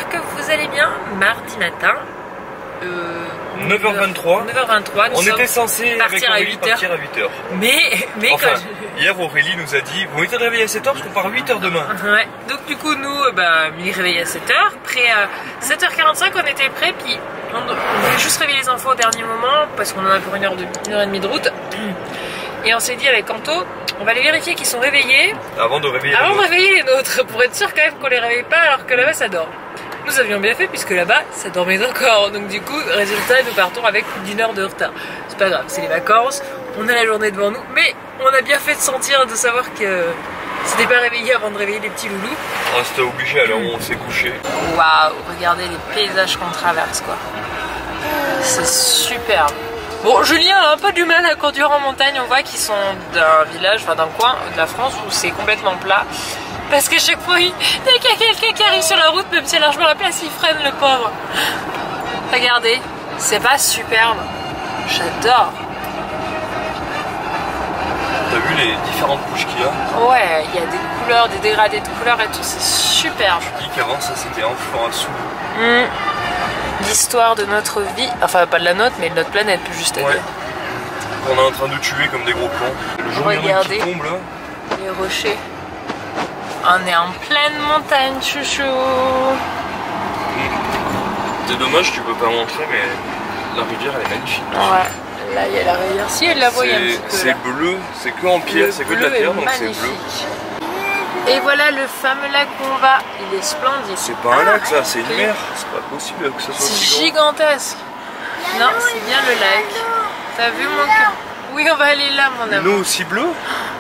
j'espère que vous allez bien. Mardi matin, 9h23. On était censé partir à 8h. Partir à 8h. Mais enfin, hier Aurélie nous a dit vous mettez de réveil à 7h parce qu'on part à 8h demain. Ouais. Donc du coup nous, mis réveil à 7h. Prêt à 7h45 on était prêts. Puis on voulait juste réveiller les enfants au dernier moment parce qu'on en a pour une heure et demie de route. Et on s'est dit avec Anto, on va aller vérifier qu'ils sont réveillés Avant de réveiller les nôtres, pour être sûr quand même qu'on les réveille pas alors que là-bas ça dort. Nous avions bien fait puisque là-bas ça dormait encore. Donc du coup, résultat, nous partons avec plus d'1 heure de retard. C'est pas grave, c'est les vacances, on a la journée devant nous, mais on a bien fait de sentir, de savoir que c'était pas réveillé avant de réveiller les petits loulous. Ah, c'était obligé alors on s'est couché. Waouh, regardez les paysages qu'on traverse quoi. C'est superbe. Bon, Julien a un peu du mal à conduire en montagne. On voit qu'ils sont d'un village, enfin d'un coin de la France où c'est complètement plat. Parce qu'à chaque fois, dès qu'il y a quelqu'un qui arrive sur la route, même si elle a largement la place, il freine le pauvre. Regardez, c'est pas superbe. J'adore. T'as vu les différentes couches qu'il y a? Ouais, il y a des couleurs, des dégradés de couleurs et tout, c'est superbe. Je dis qu'avant ça c'était en Florence. L'histoire de notre vie, enfin pas de la nôtre, mais de notre planète, plus juste à dire. On est en train de tuer comme des gros cons. Le jour qui tombe là. Les rochers. On est en pleine montagne, chouchou. C'est dommage, tu peux pas montrer, mais la rivière elle est magnifique. Ouais, là il y a la rivière. Si elle la voit un petit peu. C'est bleu, c'est que en pierre, c'est que de la terre, donc c'est bleu. Et voilà le fameux lac où on va, il est splendide. C'est pas un lac ça, c'est une mer, c'est pas possible que ça soit si grand. C'est gigantesque. Non, c'est bien le lac. T'as vu mon cœur? Oui, on va aller là mon amour. L'eau aussi bleue?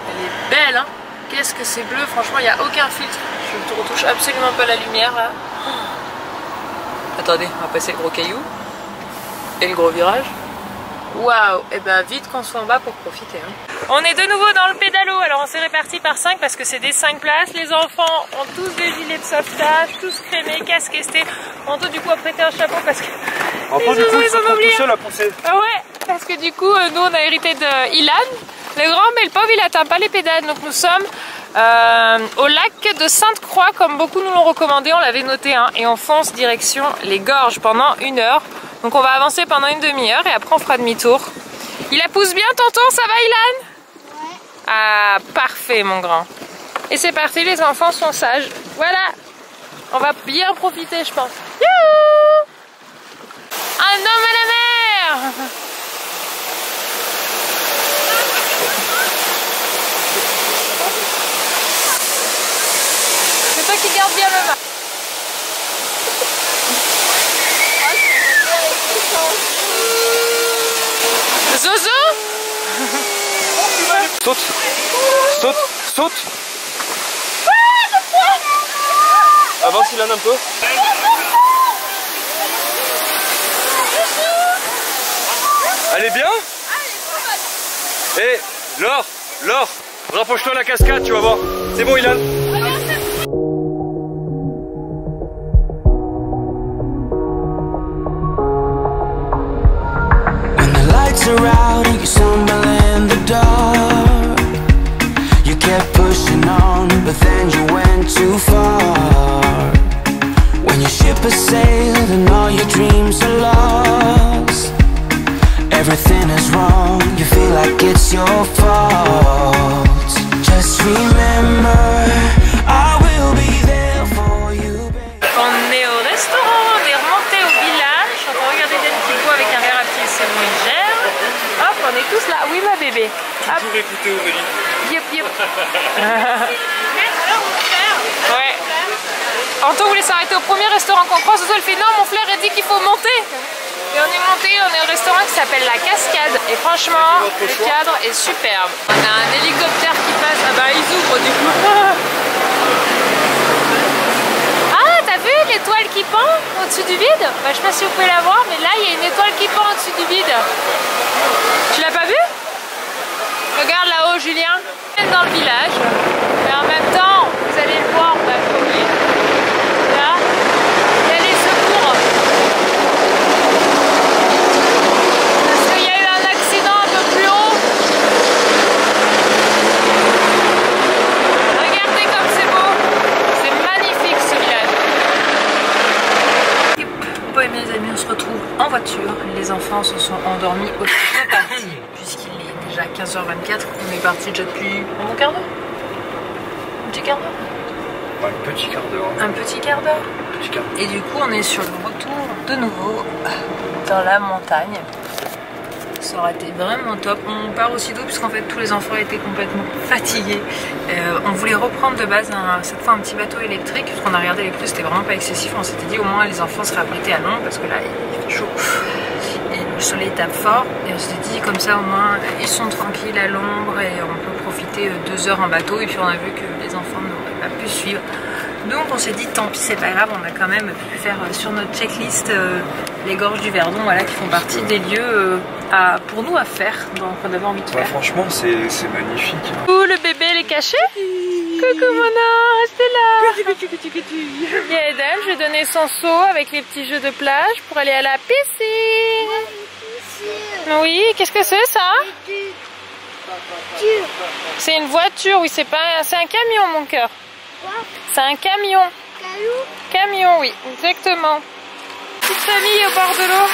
Elle est belle hein. Qu'est-ce que c'est bleu, franchement il n'y a aucun filtre. Je ne retouche absolument pas la lumière là. Attendez, on va passer le gros caillou. Et le gros virage. Waouh, et ben vite qu'on soit en bas pour profiter. Hein. On est de nouveau dans le pédalo, alors on s'est répartis par 5 parce que c'est des 5 places. Les enfants ont tous des gilets de sauvetage, tous crémés, casque esté. Anto du coup a prêté un chapeau parce que ils sont tout seuls à pousser. Ah ouais, parce que du coup nous on a hérité de Ilan, le grand, mais le pauvre il atteint pas les pédales. Donc nous sommes au lac de Sainte-Croix comme beaucoup nous l'ont recommandé, on l'avait noté hein, et on fonce direction les gorges pendant 1 heure. Donc on va avancer pendant une demi-heure et après on fera demi-tour. Il la pousse bien tonton, ça va Ilan? Ouais. Ah parfait mon grand. Et c'est parti, les enfants sont sages. Voilà. On va bien profiter je pense. Youhou! Un homme à la mer! C'est toi qui gardes bien le mât. Zozo? Saute! Saute! Saute! Avance Ilan un peu. Elle est bien? Hé, Laure, rapproche-toi de la cascade, tu vas voir. C'est bon Ilan? Are out and you stumble in the dark. You kept pushing on, but then you went too far. When your ship has sailed and all your dreams are lost, everything is wrong, you feel like it's your fault. Just remember, I will be there for you, baby. On est au restaurant, on est remonté au village. On va regarder des petits pots avec un verre à pied, c'est bon, il gère. Hop, on est tous là. Oui, ma bébé. Hop. Toujours écouter Aurélie. Yep. Ouais. Anto voulait s'arrêter au premier restaurant qu'on croise. Elle fait non, mon frère a dit qu'il faut monter. Et on est monté, on est au restaurant qui s'appelle La Cascade. Et franchement, le cadre est superbe. On a un hélicoptère qui passe. Ah bah, ils ouvrent du coup. Ah, t'as vu l'étoile qui pend au-dessus du vide? Bah, je sais pas si vous pouvez la voir, mais là, il y a une étoile qui pend au-dessus du vide. Tu l'as pas vu? Regarde là-haut, Julien. Dans le village. Mais en même temps, vous allez le voir, on va filmer. Là, il y a les secours. Parce qu'il y a eu un accident un peu plus haut. Regardez comme c'est beau. C'est magnifique ce village. endormi aussitôt parti, puisqu'il est déjà 15h24. On est parti déjà depuis un bon quart d'heure. Un petit quart d'heure. Un petit quart d'heure. Un petit quart d'heure. Et du coup, on est sur le retour de nouveau dans la montagne. Ça aurait été vraiment top. On part aussitôt puisqu'en fait tous les enfants étaient complètement fatigués. On voulait reprendre de base cette fois un petit bateau électrique puisqu'on a regardé les prix, c'était vraiment pas excessif. On s'était dit au moins les enfants seraient abrités à l'ombre parce que là il fait chaud et le soleil tape fort. Et on s'était dit comme ça au moins ils sont tranquilles à l'ombre et on peut profiter 2 heures en bateau. Et puis on a vu que les enfants n'auraient pas pu suivre. Donc on s'est dit tant pis c'est pas grave, on a quand même pu faire sur notre checklist les gorges du Verdon, voilà, qui font partie des lieux pour nous à faire, donc on avait envie de faire. Franchement c'est magnifique. Coucou le bébé, elle est caché. Coucou mon ange, t'es là. Il y a Eden, je vais donner son seau avec les petits jeux de plage pour aller à la piscine. Oui, qu'est-ce que c'est ça? C'est une voiture, oui, c'est un camion mon cœur. C'est un camion. Camion, oui, exactement. Petite famille au bord de l'eau.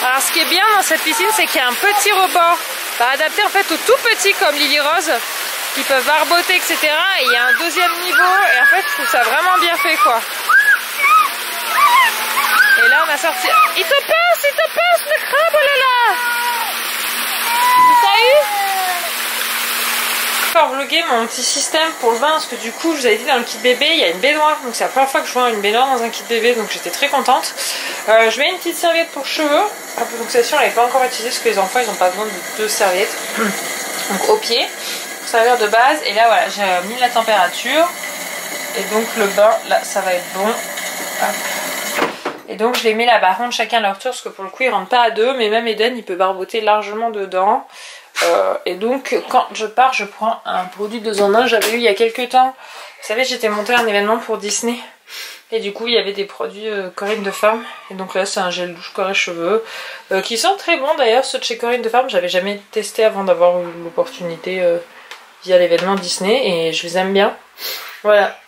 Alors ce qui est bien dans cette piscine, c'est qu'il y a un petit rebord. Adapté en fait aux tout petits comme Lily Rose, qui peuvent barboter, etc. Et il y a un deuxième niveau, et en fait je trouve ça vraiment bien fait quoi. Et là on a sorti... Il te passe le crabe, oh là là. T'as eu? Vlogger mon petit système pour le bain parce que du coup je vous avais dit dans le kit bébé il y a une baignoire, donc c'est la première fois que je vois une baignoire dans un kit bébé, donc j'étais très contente. Je mets une petite serviette pour cheveux, donc celle-ci on l'avait pas encore utilisée parce que les enfants ils n'ont pas besoin de 2 serviettes, donc au pied pour servir de base. Et là voilà, j'ai mis la température et donc le bain là ça va être bon. Hop. Et donc je les mets là par contre chacun à leur tour parce que pour le coup ils rentrent pas à 2, mais même Eden il peut barboter largement dedans. Et donc quand je pars je prends un produit 2 en 1. J'avais eu il y a quelques temps, vous savez j'étais montée à un événement pour Disney et du coup il y avait des produits Corinne de Femme, et donc là c'est un gel douche corps et cheveux qui sent très bon d'ailleurs. Ceux de chez Corinne de Femme j'avais jamais testé avant d'avoir eu l'opportunité via l'événement Disney, et je les aime bien. Voilà,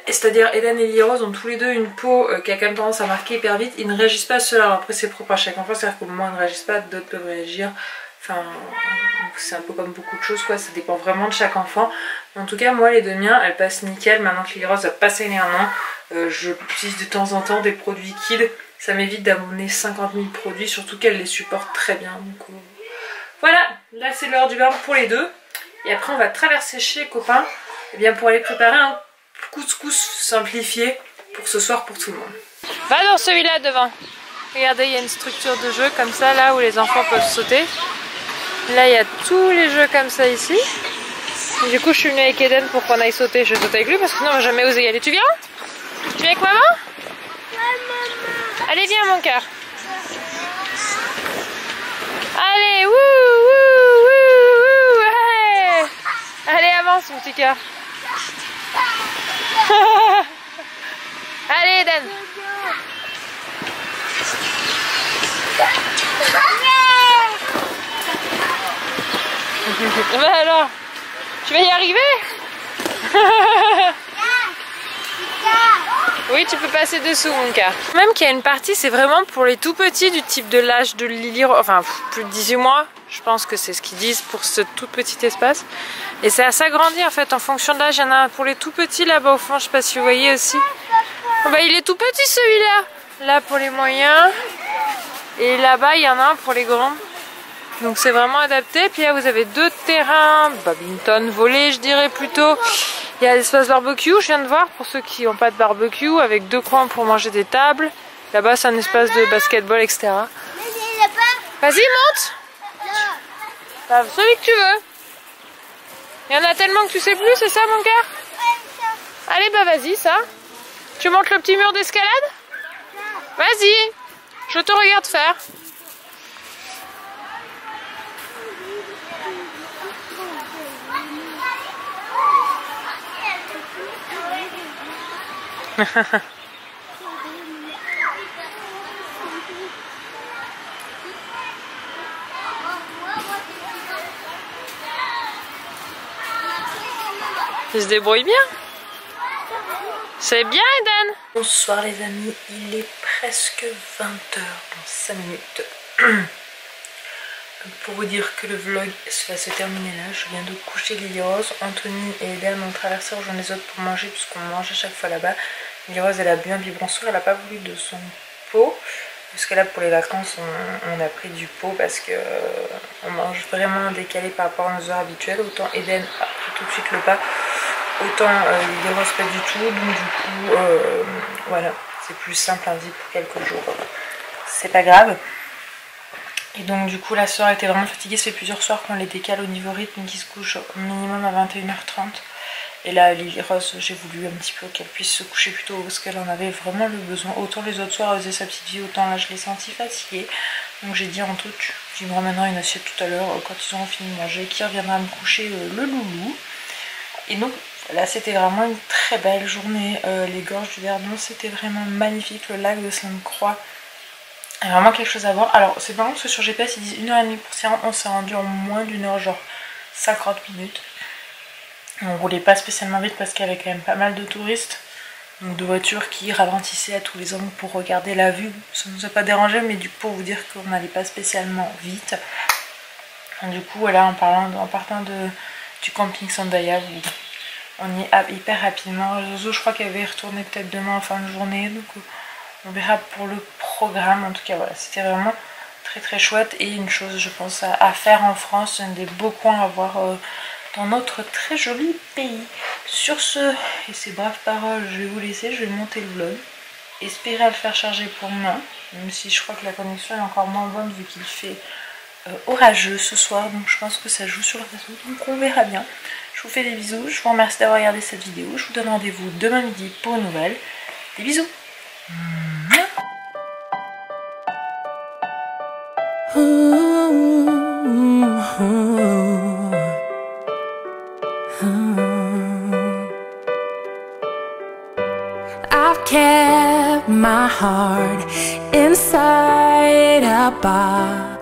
c'est-à-dire Eden et Lily Rose ont tous les deux une peau qui a quand même tendance à marquer hyper vite. Ils ne réagissent pas à cela, alors après c'est propre à chaque enfant, c'est-à-dire qu'au moment où ils ne réagissent pas, d'autres peuvent réagir. Enfin, c'est un peu comme beaucoup de choses quoi, ça dépend vraiment de chaque enfant. En tout cas moi les 2 miens elles passent nickel. Maintenant que Lily Rose a passé les 1 an, je utilise de temps en temps des produits Kid. Ça m'évite d'abonner 50 000 produits, surtout qu'elle les supporte très bien. Donc voilà, là c'est l'heure du bain pour les 2. Et après on va traverser chez les copains pour aller préparer un couscous simplifié pour ce soir pour tout le monde. Va dans celui-là devant. Regardez, il y a une structure de jeu comme ça là où les enfants peuvent sauter. Là il y a tous les jeux comme ça ici. Et du coup je suis venue avec Eden pour qu'on aille sauter. Je vais sauter avec lui parce que sinon on va jamais oser y aller. Tu viens? Tu viens avec maman? Ouais maman. Allez viens mon cœur. Allez, wouh, wouh, wouh, wouh, allez. Allez avance mon petit cœur. Allez Eden. Bah alors, tu vas y arriver? Oui, tu peux passer dessous mon cœur. Même qu'il y a une partie, c'est vraiment pour les tout petits du type de l'âge de Lily, enfin plus de 18 mois. Je pense que c'est ce qu'ils disent pour ce tout petit espace. Et ça s'agrandit en fait en fonction de l'âge. Il y en a un pour les tout petits là-bas au fond, je sais pas si vous voyez aussi. Oh, bah, il est tout petit celui-là. Là pour les moyens. Et là-bas il y en a un pour les grands. Donc c'est vraiment adapté. Puis là vous avez 2 terrains, badminton, volley je dirais plutôt. Il y a l'espace barbecue, je viens de voir, pour ceux qui n'ont pas de barbecue, avec 2 coins pour manger des tables. Là-bas c'est un espace de basketball, etc. Vas-y monte. Bah, celui que tu veux. Il y en a tellement que tu sais plus, c'est ça mon cœur? Allez bah vas-y ça. Tu montes le petit mur d'escalade? Vas-y, je te regarde faire. Il se débrouille bien. C'est bien Eden. Bonsoir les amis, il est presque 20 h dans 5 minutes. Pour vous dire que le vlog va se terminer là, je viens de coucher Lily Rose. Anthony et Eden ont traversé rejoindre les autres pour manger puisqu'on mange à chaque fois là-bas. Lily Rose elle a bu un biberon sourd, elle n'a pas voulu de son pot. Parce que là pour les vacances on a pris du pot parce que on mange vraiment décalé par rapport à nos heures habituelles. Autant Eden a pris tout de suite le pas, autant Lily Rose pas du tout. Donc du coup voilà, c'est plus simple lundi pour quelques jours. C'est pas grave. Et donc du coup la soeur était vraiment fatiguée, ça fait plusieurs soirs qu'on les décale au niveau rythme, qui se couche au minimum à 21h30. Et là Lily Rose, j'ai voulu un petit peu qu'elle puisse se coucher plus tôt parce qu'elle en avait vraiment le besoin. Autant les autres soirs elle faisait sa petite vie, autant là je l'ai sentie fatiguée. Donc j'ai dit en tout, tu me ramèneras une assiette tout à l'heure quand ils auront fini de manger, qui reviendra me coucher le loulou. Et donc là c'était vraiment une très belle journée, les gorges du Verdon c'était vraiment magnifique, le lac de Sainte-Croix. Il y a vraiment quelque chose à voir. Alors c'est marrant parce que sur GPS ils disent 1h30 pour s'y rendre. On s'est rendu en moins d'une heure, genre 50 minutes. On roulait pas spécialement vite parce qu'il y avait quand même pas mal de touristes. Donc de voitures qui ralentissaient à tous les angles pour regarder la vue. Ça nous a pas dérangé, mais du coup pour vous dire qu'on n'allait pas spécialement vite. Donc, du coup voilà, en partant du camping Sandaya, on y est hyper rapidement. Zozo je crois qu'elle va y retourner peut-être demain en fin de journée. Donc on verra pour le programme. En tout cas voilà, c'était vraiment très très chouette et une chose je pense à faire en France, un des beaux coins à voir dans notre très joli pays. Sur ce et ces braves paroles, je vais vous laisser, je vais monter le vlog, espérer à le faire charger pour demain, même si je crois que la connexion est encore moins bonne vu qu'il fait orageux ce soir, donc je pense que ça joue sur le réseau, donc on verra bien. Je vous fais des bisous, je vous remercie d'avoir regardé cette vidéo, je vous donne rendez-vous demain midi pour une nouvelle. Des bisous. I've kept my heart inside a box.